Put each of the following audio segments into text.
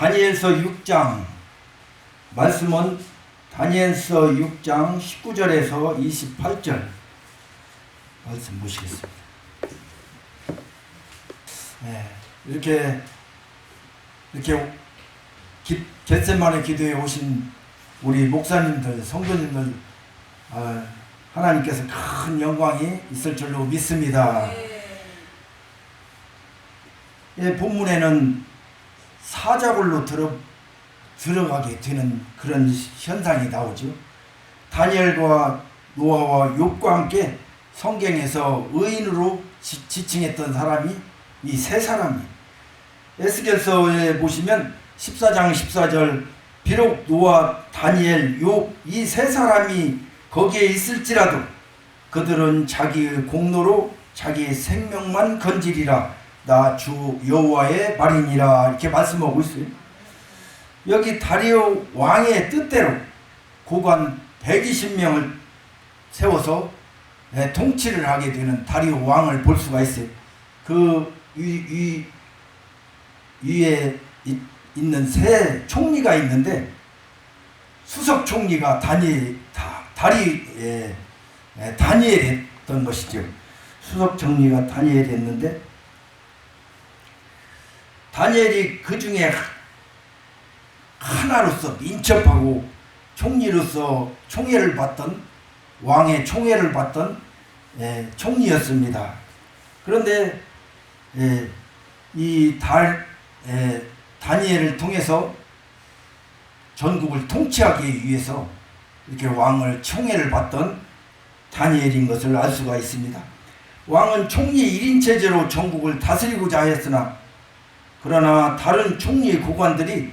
다니엘서 6장 말씀은 다니엘서 6장 19절에서 28절 말씀 보시겠습니다. 이렇게 겟세마네 기도에 오신 우리 목사님들, 성도님들 하나님께서 큰 영광이 있을 줄로 믿습니다. 본문에는 사자굴로 들어가게 되는 그런 현상이 나오죠. 다니엘과 노아와 욥과 함께 성경에서 의인으로 지칭했던 사람이 이 세 사람이 에스겔서에 보시면 14장 14절 비록 노아, 다니엘, 욥 이 세 사람이 거기에 있을지라도 그들은 자기의 공로로 자기의 생명만 건지리라 나 주 여호와의 말이니라 이렇게 말씀하고 있어요. 여기 다리오 왕의 뜻대로 고관 120명을 세워서 통치를 하게 되는 다리오 왕을 볼 수가 있어요. 그 위에 있는 세 총리가 있는데 수석 총리가 다니엘이었던 것이죠. 수석 총리가 다니엘이었는데 다니엘이 그 중에 하나로서 민첩하고 총리로서 총애를 받던 왕의 총애를 받던 총리였습니다. 그런데 이 다니엘을 통해서 전국을 통치하기 위해서 이렇게 왕을 총애를 받던 다니엘인 것을 알 수가 있습니다. 왕은 총리 1인 체제로 전국을 다스리고자 하였으나 그러나 다른 총리 고관들이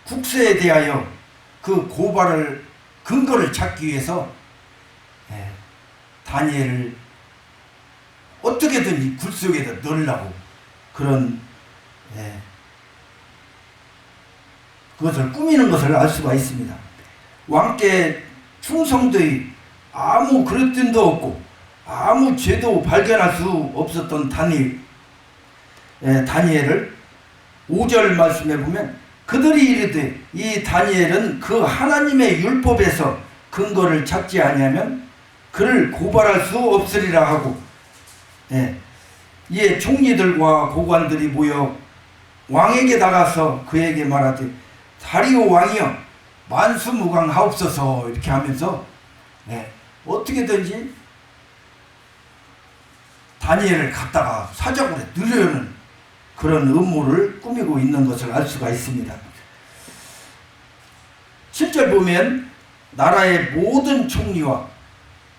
국세에 대하여 그 고발을 근거를 찾기 위해서 다니엘을 어떻게든 굴 속에다 넣으려고 그런 그것을 꾸미는 것을 알 수가 있습니다. 왕께 충성도의 아무 그릇됨도 없고 아무 죄도 발견할 수 없었던 다니엘을 5절 말씀에 보면 그들이 이르되 이 다니엘은 그 하나님의 율법에서 근거를 찾지 아니하면 그를 고발할 수 없으리라 하고 이에 총리들과 고관들이 모여 왕에게 나가서 그에게 말하되 다리오 왕이여 만수무강하옵소서 이렇게 하면서 어떻게든지 다니엘을 갖다가 사자굴에 넣으려는 그런 음모를 꾸미고 있는 것을 알 수가 있습니다. 7절 보면 나라의 모든 총리와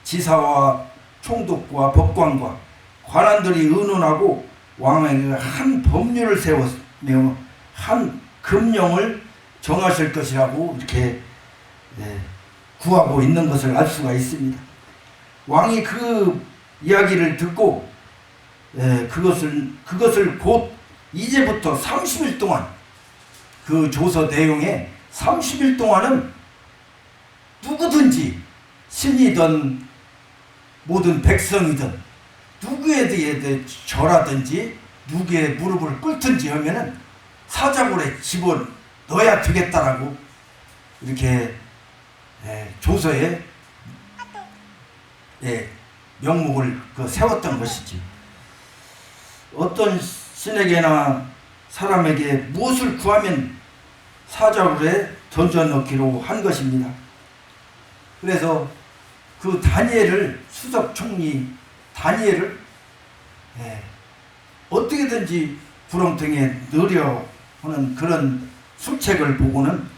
지사와 총독과 법관과 관원들이 의논하고 왕에게 한 법률을 세웠으며 한 금령을 정하실 것이라고 이렇게 구하고 있는 것을 알 수가 있습니다. 왕이 그 이야기를 듣고 그것을 곧 이제부터 30일 동안 그 조서 내용에 30일 동안은 누구든지 신이든 모든 백성이든 누구에 대해 절하든지 누구의 무릎을 꿇든지 하면은 사자굴에 집어넣어야 되겠다라고 이렇게 조서에 명목을 세웠던 것이지. 어떤 신에게나 사람에게 무엇을 구하면 사자굴에 던져넣기로 한 것입니다. 그래서 그 다니엘을 수석 총리 다니엘을 어떻게든지 구렁텅이에 넣으려 하는 그런 술책을 보고는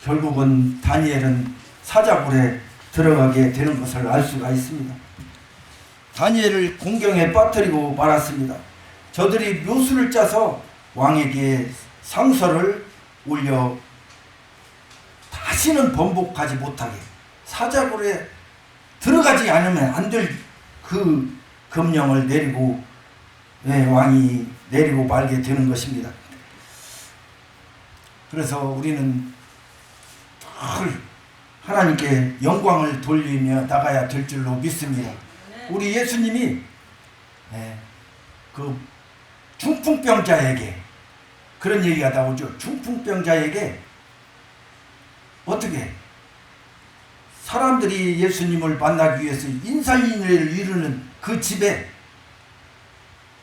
결국은 다니엘은 사자굴에 들어가게 되는 것을 알 수가 있습니다. 다니엘을 공경에 빠뜨리고 말았습니다. 저들이 묘수를 짜서 왕에게 상서를 올려 다시는 번복하지 못하게 사자굴에 들어가지 않으면 안 될 그 금령을 내리고 왕이 내리고 말게 되는 것입니다. 그래서 우리는 늘 하나님께 영광을 돌리며 나가야 될 줄로 믿습니다. 우리 예수님이 그 중풍병자에게 그런 얘기가 나오죠. 중풍병자에게 어떻게 사람들이 예수님을 만나기 위해서 인산인해를 이루는 그 집에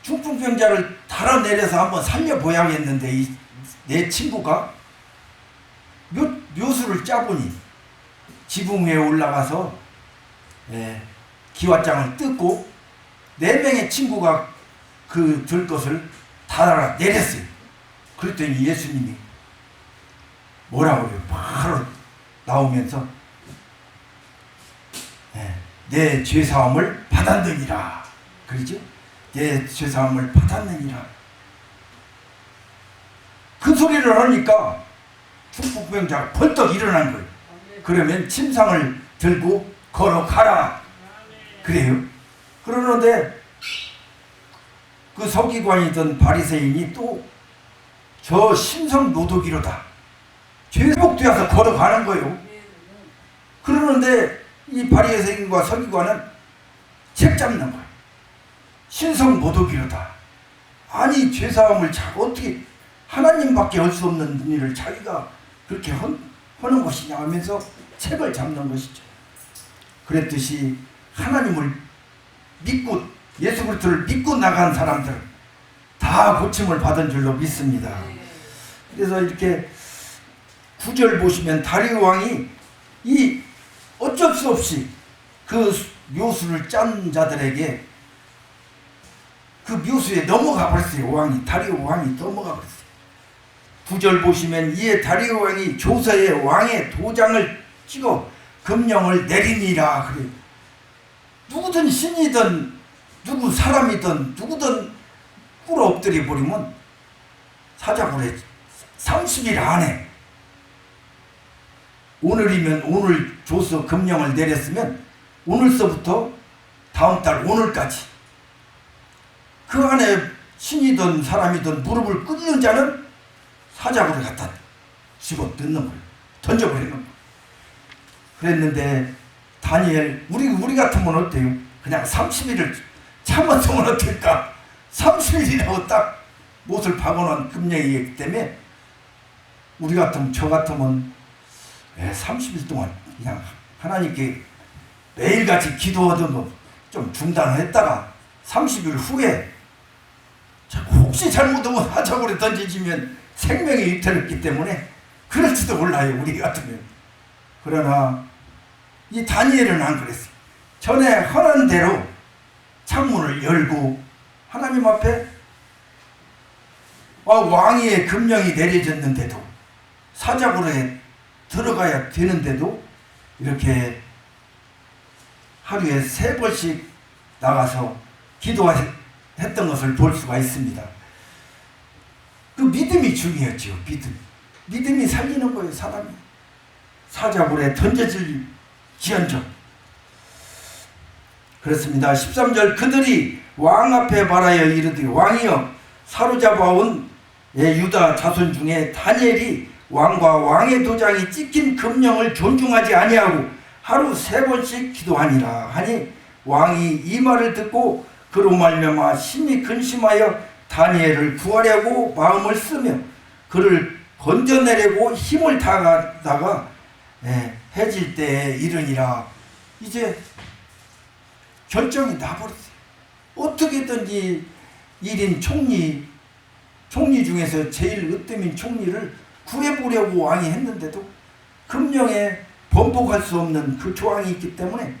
중풍병자를 달아내려서 한번 살려보야겠는데 내 친구가 묘수를 짜보니 지붕 위에 올라가서 기와장을 뜯고 4명의 친구가 그 들 것을 달아 내렸어요. 그랬더니 예수님이 뭐라고 그래요? 바로 나오면서 내 죄사함을 받았느니라. 그러죠? 내 죄사함을 받았느니라. 그 소리를 하니까 중풍병자가 벌떡 일어난 거예요. 그러면 침상을 들고 걸어가라. 그래요. 그러는데 그 서기관이던 바리새인이 또 저 신성노도기로다. 죄복되어서 걸어가는 거예요. 그러는데 이 바리새인과 서기관은 책 잡는 거예요. 신성노도기로다. 아니 죄사함을 어떻게 하나님밖에 할 수 없는 일을 자기가 그렇게 하는 것이냐 하면서 책을 잡는 것이죠. 그랬듯이 하나님을 믿고 예수 그리스도를 믿고 나간 사람들 다 고침을 받은 줄로 믿습니다. 그래서 이렇게 9절 보시면 다리오 왕이 이 어쩔 수 없이 그 묘수를 짠 자들에게 그 묘수에 넘어가 버렸어요. 다리오 왕이 넘어가 버렸어요. 9절 보시면 이에 다리오 왕이 조서에 왕의 도장을 찍어 금령을 내리니라 그래요. 누구든 신이든 누구 사람이든 누구든 꿇어 엎드려 버리면 사자굴에 30일 안에 오늘이면 오늘 조서 금령을 내렸으면 오늘서부터 다음 달 오늘까지 그 안에 신이든 사람이든 무릎을 꿇는 자는 사자굴에 갖다 집어 넣는 거예요. 던져버리는 거예요. 그랬는데 다니엘 우리 같으면 어때요? 그냥 30일을 참았으면 어떨까? 30일이라고 딱 못을 박아놓은 금령이기 때문에 우리 같으면 저 같으면 30일 동안 그냥 하나님께 매일같이 기도하던 거 좀 중단했다가 30일 후에 혹시 잘못하면 사자굴에 던지지면 생명이 위태롭기 때문에 그럴지도 몰라요. 우리 같으면. 그러나 이 다니엘은 안 그랬어요. 전에 하는 대로 창문을 열고 하나님 앞에 왕위의 금령이 내려졌는데도 사자굴에 들어가야 되는데도 이렇게 하루에 3번씩 나가서 기도했던 것을 볼 수가 있습니다. 그 믿음이 중요했죠. 믿음이 살리는 거예요. 사람이 사자굴에 던져질 지연정. 그렇습니다. 13절 그들이 왕 앞에 말하여 이르되 왕이여 사로잡아온 유다 자손 중에 다니엘이 왕과 왕의 도장이 찍힌 금령을 존중하지 아니하고 하루 3번씩 기도하니라 하니 왕이 이 말을 듣고 그로 말미암아 심히 근심하여 다니엘을 구하려고 마음을 쓰며 그를 건져내려고 힘을 다하다가 해질 때에 이르니라. 이제 결정이 나버렸어요. 어떻게든지 1인 총리 중에서 제일 으뜸인 총리를 구해보려고 왕이 했는데도 금령에 번복할 수 없는 그 조항이 있기 때문에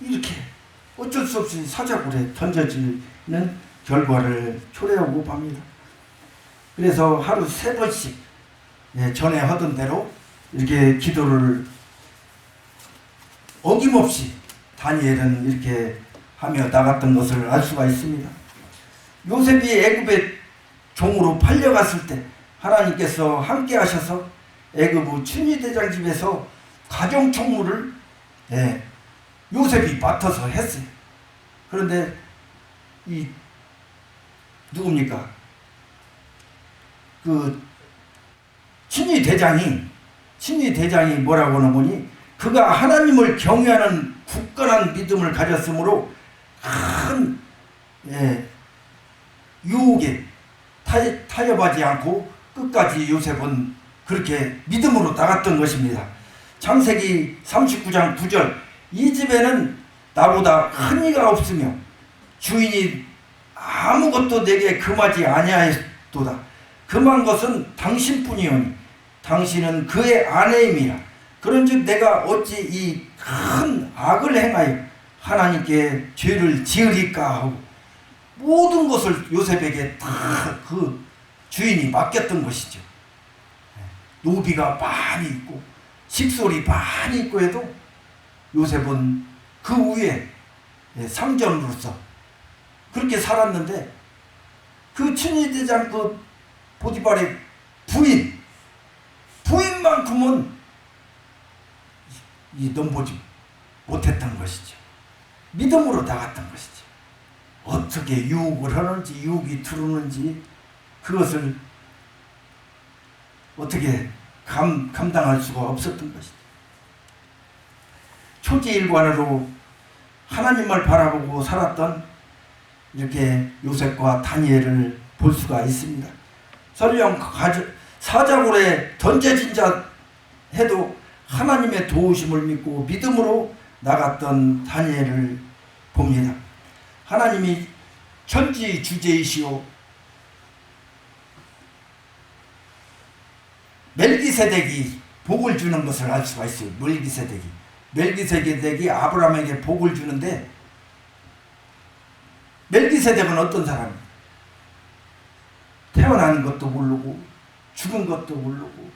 이렇게 어쩔 수 없이 사자굴에 던져지는 결과를 초래하고 봅니다. 그래서 하루 3번씩 전에 하던 대로 이렇게 기도를 어김없이 다니엘은 이렇게 하며 나갔던 것을 알 수가 있습니다. 요셉이 애굽의 종으로 팔려갔을 때 하나님께서 함께 하셔서 애굽의 춘위대장 집에서 가정총무를 요셉이 맡아서 했어요. 그런데 이 누굽니까? 그 춘위대장이 뭐라고 하는 거니? 그가 하나님을 경외하는 굳건한 믿음을 가졌으므로 큰 유혹에 타협하지 않고 끝까지 요셉은 그렇게 믿음으로 나갔던 것입니다. 창세기 39장 9절 이 집에는 나보다 큰 이가 없으며 주인이 아무것도 내게 금하지 아니하였도다. 금한 것은 당신뿐이오니 당신은 그의 아내임이라. 그런즉 내가 어찌 이 큰 악을 행하여 하나님께 죄를 지으리까 하고 모든 것을 요셉에게 다 그 주인이 맡겼던 것이죠. 노비가 많이 있고 식솔이 많이 있고 해도 요셉은 그 위에 상전으로서 그렇게 살았는데 그 친위대장 그 보디발의 부인만큼은 넘보지 못했던 것이죠. 믿음으로 나갔던 것이죠. 어떻게 유혹을 하는지 유혹이 들어오는지 그것을 어떻게 감당할 수가 없었던 것이죠. 초지일관으로 하나님을 바라보고 살았던 이렇게 요셉과 다니엘을 볼 수가 있습니다. 설령 사자굴에 던져진 자 해도 하나님의 도우심을 믿고 믿음으로 나갔던 다니엘을 봅니다. 하나님이 천지 주제이시오 멜기세덱이 복을 주는 것을 알 수가 있어요. 멜기세덱이 아브라함에게 복을 주는데 멜기세덱은 어떤 사람이에요? 태어난 것도 모르고 죽은 것도 모르고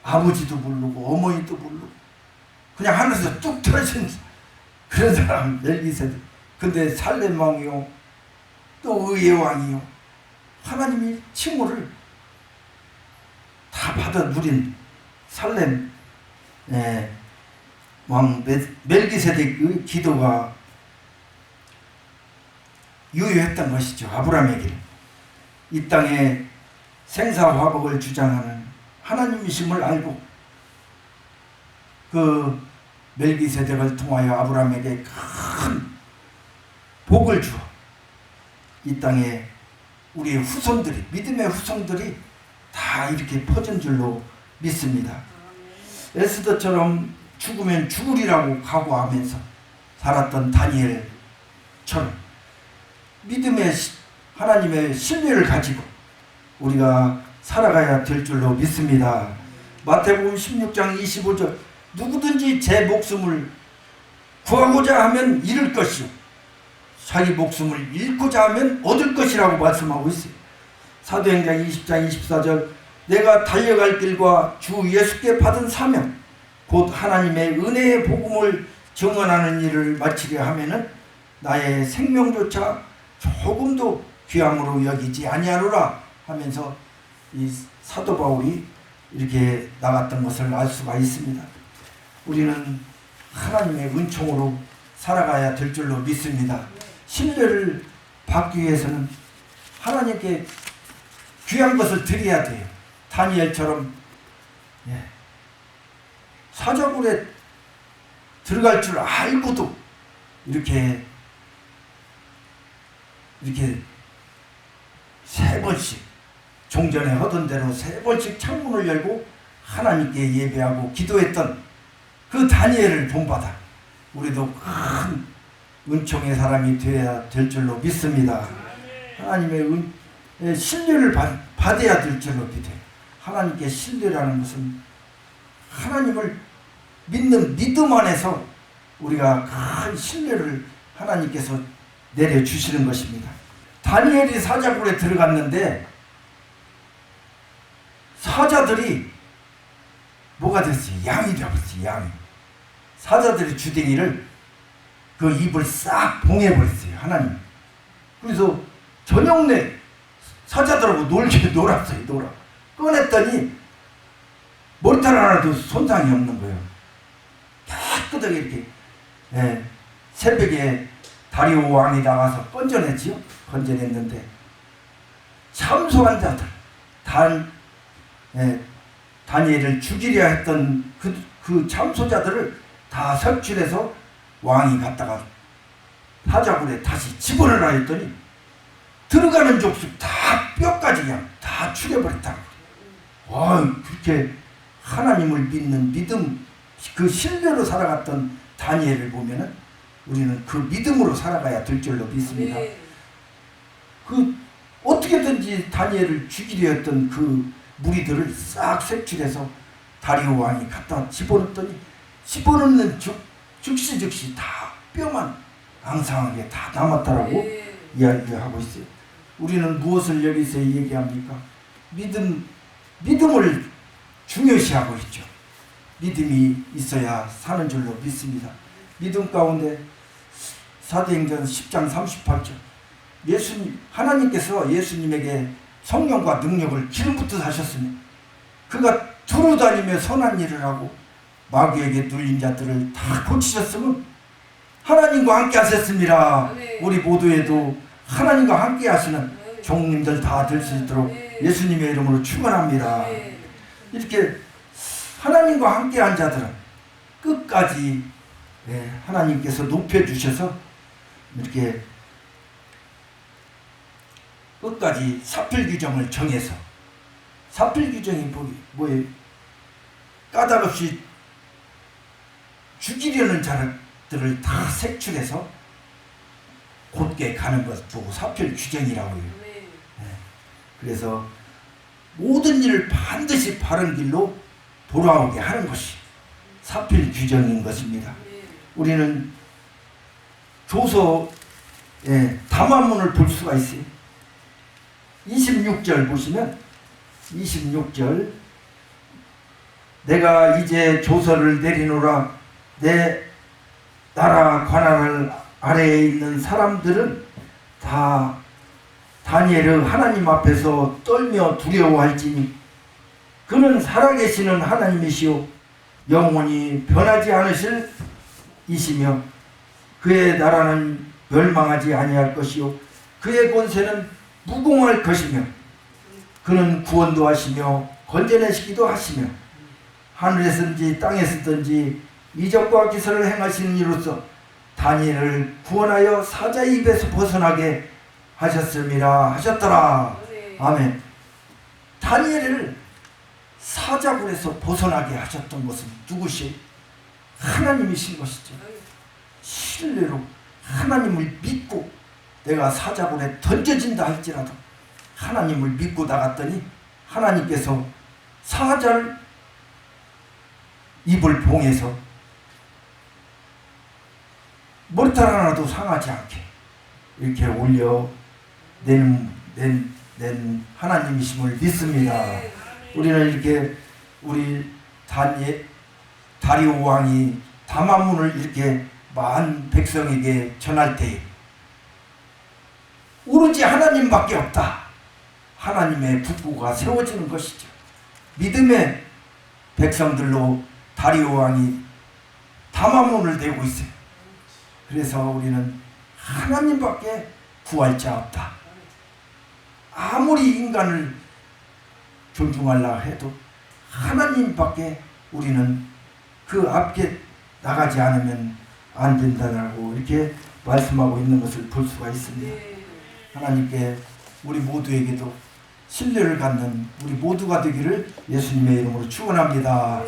아버지도 모르고 어머니도 모르고 그냥 하늘에서 뚝 떨어진 그런 사람 멜기세덱. 근데 살렘 왕이요 또 의의 왕이요 하나님이 칭호를 다 받아 누린 살렘 왕 멜기세덱의 기도가 유효했던 것이죠. 아브라함에게 이 땅에 생사화복을 주장하는 하나님이심을 알고 그 멜기세덱을 통하여 아브라함에게 큰 복을 주어 이 땅에 우리의 후손들이 믿음의 후손들이 다 이렇게 퍼진 줄로 믿습니다. 에스더처럼 죽으면 죽으리라고 각오하면서 살았던 다니엘처럼 믿음의 하나님의 신뢰를 가지고 우리가 살아가야 될 줄로 믿습니다. 마태복음 16장 25절 누구든지 제 목숨을 구하고자 하면 잃을 것이요 자기 목숨을 잃고자 하면 얻을 것이라고 말씀하고 있어요. 사도행전 20장 24절 내가 달려갈 길과 주 예수께 받은 사명 곧 하나님의 은혜의 복음을 증언하는 일을 마치려 하면은 나의 생명조차 조금도 귀함으로 여기지 아니하노라 하면서 이 사도 바울이 이렇게 나갔던 것을 알 수가 있습니다. 우리는 하나님의 은총으로 살아가야 될 줄로 믿습니다. 신뢰를 받기 위해서는 하나님께 귀한 것을 드려야 돼요. 다니엘처럼 사자굴에 들어갈 줄 알고도 이렇게 세 번씩 종전에 하던 대로 세 번씩 창문을 열고 하나님께 예배하고 기도했던 그 다니엘을 본받아 우리도 큰 은총의 사람이 되어야 될 줄로 믿습니다. 하나님의 신뢰를 받아야 될 줄로 믿어요. 하나님께 신뢰라는 것은 하나님을 믿는 믿음 안에서 우리가 큰 신뢰를 하나님께서 내려주시는 것입니다. 다니엘이 사자굴에 들어갔는데 사자들이 뭐가 됐어요? 양이 되어버렸어요. 양이. 사자들이 주댕이를 그 입을 싹 봉해버렸어요. 하나님. 그래서 저녁 내 사자들하고 놀았어요. 꺼냈더니 머리털 하나도 손상이 없는 거예요. 깨끗하게 이렇게 새벽에 다리오 왕이 나가서 건져냈지요. 건져냈는데 참소한 자들 다니엘을 죽이려 했던 그 참소자들을 다 석출해서 왕이 갔다가 사자굴에 다시 집어넣으라 했더니 들어가는 족속 다 뼈까지 그냥 다 다 죽여버렸다. 그렇게 하나님을 믿는 믿음, 그 신뢰로 살아갔던 다니엘을 보면은 우리는 그 믿음으로 살아가야 될 줄로 믿습니다. 그 어떻게든지 다니엘을 죽이려 했던 그 무리들을 싹 색출해서 다리오 왕이 갖다 집어넣었더니 집어넣는 즉시 다 뼈만 앙상하게 다 남았다라고 이야기를 하고 있어요. 우리는 무엇을 여기서 얘기합니까? 믿음을 중요시하고 있죠. 믿음이 있어야 사는 줄로 믿습니다. 믿음 가운데 사도행전 10장 38절 하나님께서 예수님에게 성령과 능력을 기름부터 하셨으니 그가 두루 다니며 선한 일을 하고 마귀에게 눌린 자들을 다 고치셨으면 하나님과 함께 하셨습니다. 우리 모두에도 하나님과 함께 하시는 종님들 다 될 수 있도록 예수님의 이름으로 축원합니다. 이렇게 하나님과 함께 한 자들은 끝까지 하나님께서 높여주셔서 이렇게 끝까지 사필규정을 정해서, 사필규정이 뭐예요? 까닭없이 죽이려는 자들을 다 색출해서 곧게 가는 것 보고 사필규정이라고 해요. 그래서 모든 일을 반드시 바른 길로 돌아오게 하는 것이 사필규정인 것입니다. 우리는 조서의 담화문을 볼 수가 있어요. 26절 보시면 26절 내가 이제 조서를 내리노라. 내 나라 관할 아래에 있는 사람들은 다 다니엘은 하나님 앞에서 떨며 두려워할지니 그는 살아계시는 하나님이시오 영원히 변하지 않으실 이시며 그의 나라는 멸망하지 아니할 것이요 그의 권세는 무궁할 것이며 그는 구원도 하시며 건져내시기도 하시며 하늘에서든지 땅에서든지 이적과 기사를 행하시는 이로써 다니엘을 구원하여 사자의 입에서 벗어나게 하셨음이라 하셨더라. 아멘. 다니엘을 사자굴에서 벗어나게 하셨던 것은 누구시? 하나님이신 것이죠. 신뢰로 하나님을 믿고 내가 사자굴에 던져진다 할지라도 하나님을 믿고 나갔더니 하나님께서 사자를 입을 봉해서 머리털 하나도 상하지 않게 이렇게 올려낸 하나님이심을 믿습니다. 우리는 이렇게 우리 다리오 왕이 담화문을 이렇게 만 백성에게 전할 때 오로지 하나님밖에 없다. 하나님의 국고가 세워지는 것이죠. 믿음의 백성들로 다리오 왕이 담화문을 대고 있어요. 그래서 우리는 하나님밖에 구할 자 없다. 아무리 인간을 존중하려 해도 하나님밖에 우리는 그 앞에 나가지 않으면 안 된다고 이렇게 말씀하고 있는 것을 볼 수가 있습니다. 하나님께 우리 모두에게도 신뢰를 갖는 우리 모두가 되기를 예수님의 이름으로 축원합니다.